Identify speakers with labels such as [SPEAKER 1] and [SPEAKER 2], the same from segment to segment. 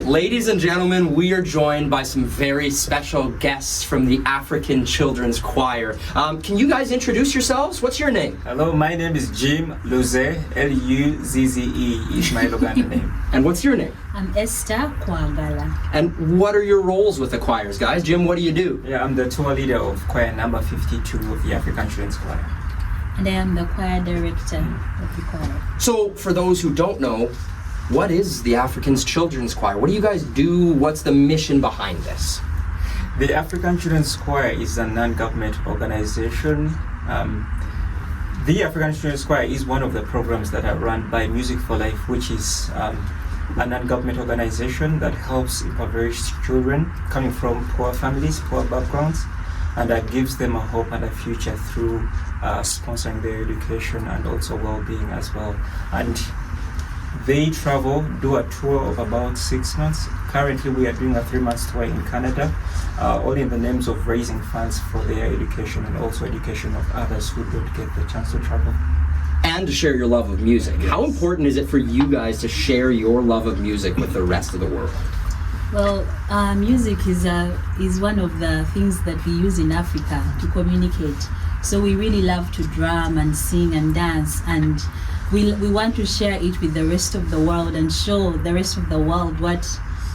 [SPEAKER 1] Ladies and gentlemen, we are joined by some very special guests from the African Children's Choir. Can you guys introduce yourselves? What's your name?
[SPEAKER 2] Hello, my name is Jim Luze, L-U-Z-Z-E is my Luganda name.
[SPEAKER 1] And what's your name?
[SPEAKER 3] I'm Esther Kwagala.
[SPEAKER 1] And what are your roles with the choirs, guys? Jim, what do you do?
[SPEAKER 2] Yeah, I'm the tour leader of choir number 52 of the African Children's Choir.
[SPEAKER 3] And I am the choir director of the choir.
[SPEAKER 1] So, for those who don't know, what is the African Children's Choir? What do you guys do? What's the mission behind this?
[SPEAKER 2] The African Children's Choir is a non-government organization. The African Children's Choir is one of the programs that are run by Music for Life, which is a non-government organization that helps impoverished children coming from poor families, poor backgrounds, and that gives them a hope and a future through sponsoring their education and also well-being as well. And they travel, do a tour of about 6 months. Currently, we are doing a 3-month tour in Canada, all in the names of raising funds for their education and also education of others who don't get the chance to travel.
[SPEAKER 1] And to share your love of music. Yes. How important is it for you guys to share your love of music with the rest of the world?
[SPEAKER 3] Well, music is one of the things that we use in Africa to communicate. So we really love to drum and sing and dance, and we want to share it with the rest of the world and show the rest of the world what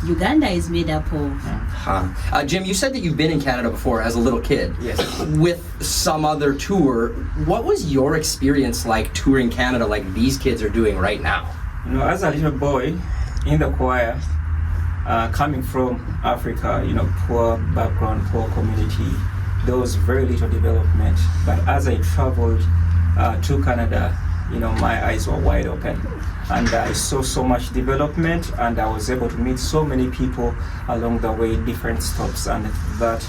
[SPEAKER 3] Uganda is made up of.
[SPEAKER 1] Jim, you said that you've been in Canada before as a little kid.
[SPEAKER 2] Yes.
[SPEAKER 1] With some other tour. What was your experience like touring Canada like these kids are doing right now?
[SPEAKER 2] You know, as a little boy in the choir, coming from Africa, you know, poor background, poor community, there was very little development. But as I traveled to Canada, you know, my eyes were wide open, and I saw so much development, and I was able to meet so many people along the way, different stops, and that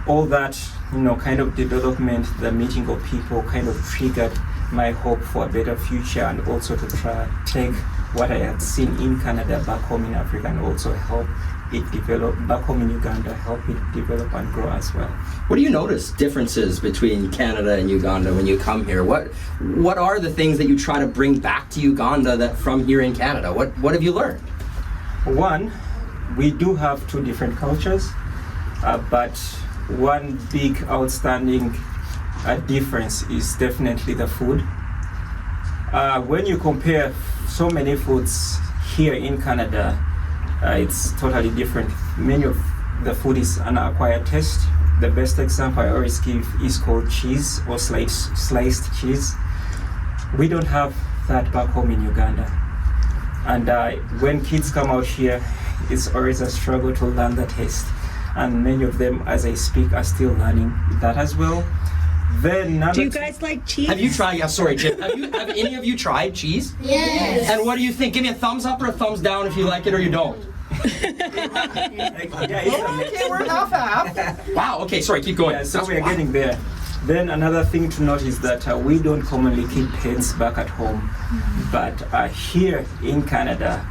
[SPEAKER 2] all that, you know, kind of development, the meeting of people kind of triggered my hope for a better future, and also to try take what I had seen in Canada back home in Africa and also help it develop back home in Uganda, help it develop and grow as well.
[SPEAKER 1] What do you notice differences between Canada and Uganda when you come here? What are the things that you try to bring back to Uganda that from here in Canada? What have you learned?
[SPEAKER 2] One, we do have two different cultures, but one big outstanding difference is definitely the food. When you compare so many foods here in Canada, it's totally different. Many of the food is an acquired taste. The best example I always give is called cheese or sliced cheese. We don't have that back home in Uganda. And when kids come out here, it's always a struggle to learn the taste. And many of them, as I speak, are still learning that as well. Then
[SPEAKER 4] do you guys like cheese?
[SPEAKER 1] Have you tried? Yeah, sorry, Jim. Have any of you tried cheese?
[SPEAKER 4] Yes.
[SPEAKER 1] And what do you think? Give me a thumbs up or a thumbs down if you like it or you don't.
[SPEAKER 2] Okay,
[SPEAKER 1] we're half. Wow. Okay, sorry. Keep going.
[SPEAKER 2] Yeah, so we're getting there. Then another thing to note is that we don't commonly keep pets back at home, but here in Canada,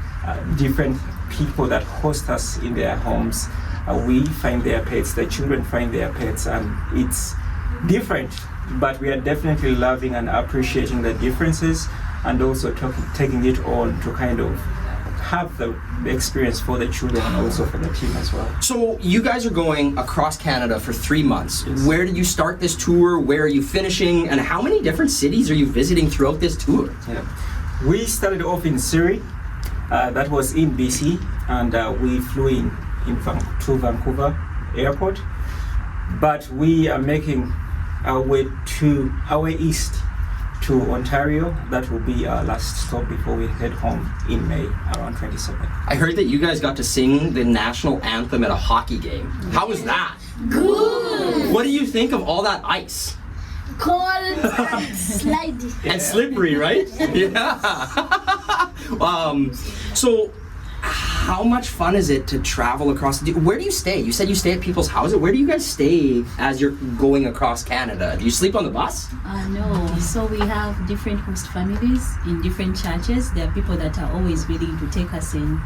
[SPEAKER 2] different people that host us in their homes, we find their pets. The children find their pets, and it's different, but we are definitely loving and appreciating the differences, and also taking it on to kind of have the experience for the children and also for the team as well.
[SPEAKER 1] So you guys are going across Canada for 3 months.
[SPEAKER 2] Yes.
[SPEAKER 1] Where did you start this tour? Where are you finishing? And how many different cities are you visiting throughout this tour?
[SPEAKER 2] Yeah. We started off in Surrey, that was in BC, and we flew to Vancouver airport, but we are making our way east to Ontario. That will be our last stop before we head home in May, around 27.
[SPEAKER 1] I heard that you guys got to sing the national anthem at a hockey game. How was that?
[SPEAKER 4] Good.
[SPEAKER 1] What do you think of all that ice?
[SPEAKER 4] Cold and slidey.
[SPEAKER 1] And slippery, right? Yeah. So how much fun is it to travel across? Where do you stay? You said you stay at people's houses. Where do you guys stay as you're going across Canada? Do you sleep on the bus?
[SPEAKER 3] No. So we have different host families in different churches. There are people that are always willing to take us in.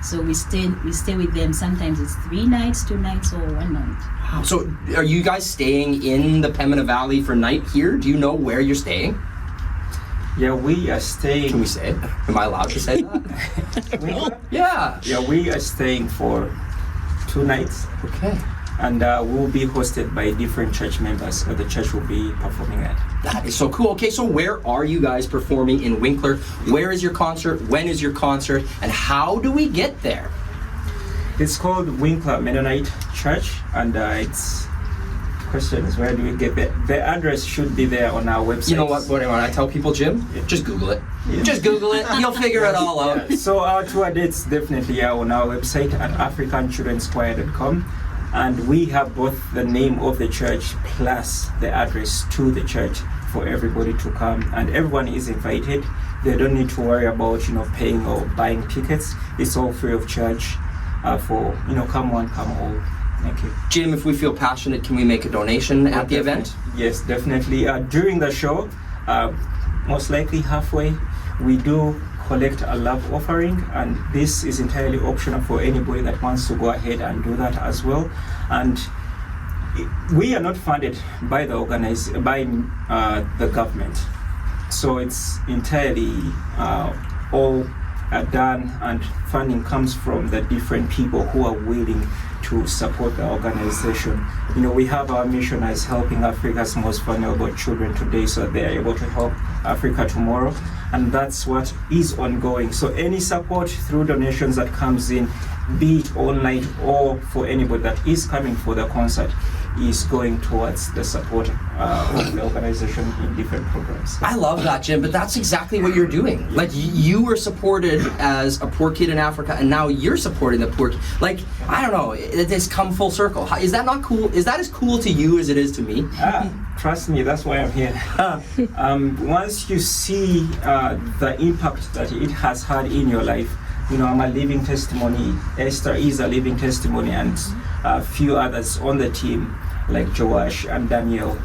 [SPEAKER 3] So we stay with them. Sometimes it's 3 nights, 2 nights, or 1 night.
[SPEAKER 1] Wow. So are you guys staying in the Pembina Valley for night here? Do you know where you're staying?
[SPEAKER 2] Yeah, we are staying.
[SPEAKER 1] Can we say it? Am I allowed to say that?
[SPEAKER 2] Winkler?
[SPEAKER 1] Yeah.
[SPEAKER 2] Yeah, we are staying for 2 nights,
[SPEAKER 1] Okay.
[SPEAKER 2] and we'll be hosted by different church members that the church will be performing at.
[SPEAKER 1] That is so cool. Okay, so where are you guys performing in Winkler? Where is your concert? When is your concert? And how do we get there?
[SPEAKER 2] It's called Winkler Mennonite Church, and it's. Question is, where do we get there? The address should be there on our website.
[SPEAKER 1] You know what? When I tell people, Jim, just Google it.
[SPEAKER 2] Yeah.
[SPEAKER 1] Just Google it. You'll figure it all out.
[SPEAKER 2] Yeah. So our tour dates definitely are on our website at africanchildrenschoir.com, and we have both the name of the church plus the address to the church for everybody to come, and everyone is invited. They don't need to worry about paying or buying tickets. It's all free of charge for come one, come all. Thank you.
[SPEAKER 1] Jim, if we feel passionate, can we make a donation at the event?
[SPEAKER 2] Yes, definitely. During the show, most likely halfway, we do collect a love offering, and this is entirely optional for anybody that wants to go ahead and do that as well. And we are not funded by the the government, so it's entirely all done, and funding comes from the different people who are willing to support the organization. We have our mission as helping Africa's most vulnerable children today so they are able to help Africa tomorrow, and that's what is ongoing. So any support through donations that comes in, be it online or for anybody that is coming for the concert, is going towards the support of the organization in different programs.
[SPEAKER 1] I love that, Jim, but that's exactly what you're doing. Like, you were supported as a poor kid in Africa, and now you're supporting the poor kid. Like, I don't know, it has come full circle. Is that not cool? Is that as cool to you as it is to me?
[SPEAKER 2] Trust me, that's why I'm here. Once you see the impact that it has had in your life, I'm a living testimony. Esther is a living testimony, and a few others on the team like Joash and Daniel.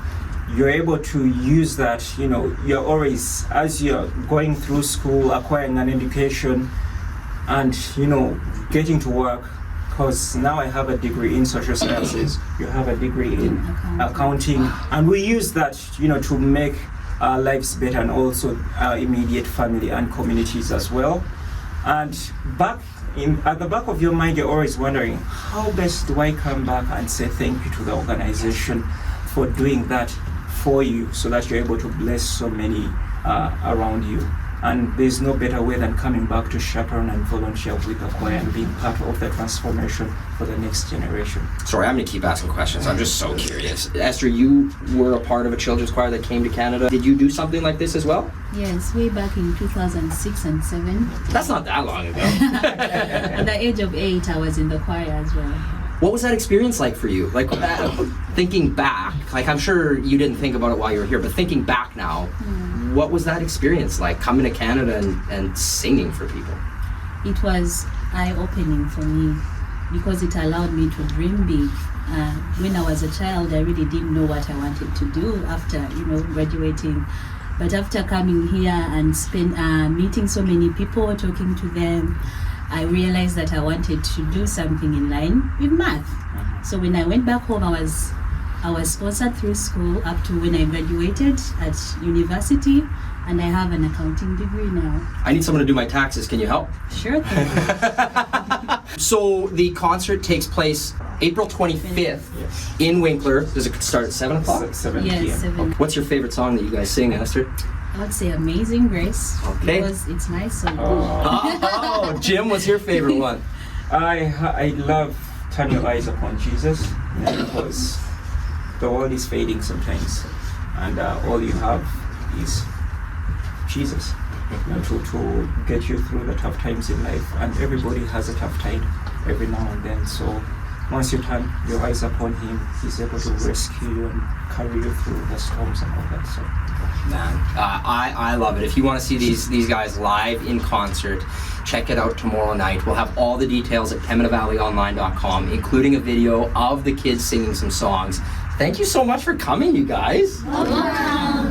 [SPEAKER 2] You're able to use that, you're always, as you're going through school, acquiring an education, and, getting to work, because now I have a degree in social sciences, you have a degree in accounting, and we use that, to make our lives better, and also our immediate family and communities as well. And at the back of your mind, you're always wondering, how best do I come back and say thank you to the organization for doing that for you, so that you're able to bless so many around you. And there's no better way than coming back to chaperone and volunteer with the choir and being part of the transformation for the next generation.
[SPEAKER 1] Sorry, I'm going to keep asking questions. I'm just so curious. Esther, you were a part of a children's choir that came to Canada. Did you do something like this as well?
[SPEAKER 3] Yes, way back in 2006 and 7.
[SPEAKER 1] That's not that long ago.
[SPEAKER 3] At the age of 8, I was in the choir as well.
[SPEAKER 1] What was that experience like for you? Like, thinking back, like, I'm sure you didn't think about it while you were here, but thinking back now, what was that experience like, coming to Canada and singing for people?
[SPEAKER 3] It was eye-opening for me because it allowed me to dream big. When I was a child, I really didn't know what I wanted to do after, graduating. But after coming here and meeting so many people, talking to them, I realized that I wanted to do something in line with math. So when I went back home, I was sponsored through school up to when I graduated at university, and I have an accounting degree now.
[SPEAKER 1] I need someone to do my taxes. Can you help?
[SPEAKER 3] Sure thing.
[SPEAKER 1] So the concert takes place April 25th in Winkler. Does it start at 7 o'clock?
[SPEAKER 2] 7
[SPEAKER 3] Yes,
[SPEAKER 2] p.m.
[SPEAKER 3] 7.
[SPEAKER 1] What's your favorite song that you guys sing, Esther?
[SPEAKER 3] I would say Amazing Grace,
[SPEAKER 1] Okay.
[SPEAKER 3] because it's my song.
[SPEAKER 1] Oh, Jim, what's your favorite one?
[SPEAKER 2] I love Turn Your Eyes Upon Jesus, because the world is fading sometimes, and all you have is Jesus to get you through the tough times in life. And everybody has a tough time every now and then. So once you turn your eyes upon Him, He's able to rescue you and carry you through the storms and all that. So,
[SPEAKER 1] Man, I love it. If you want to see these guys live in concert, check it out tomorrow night. We'll have all the details at PembinaValleyOnline.com, including a video of the kids singing some songs. Thank you so much for coming, you guys.
[SPEAKER 4] Welcome.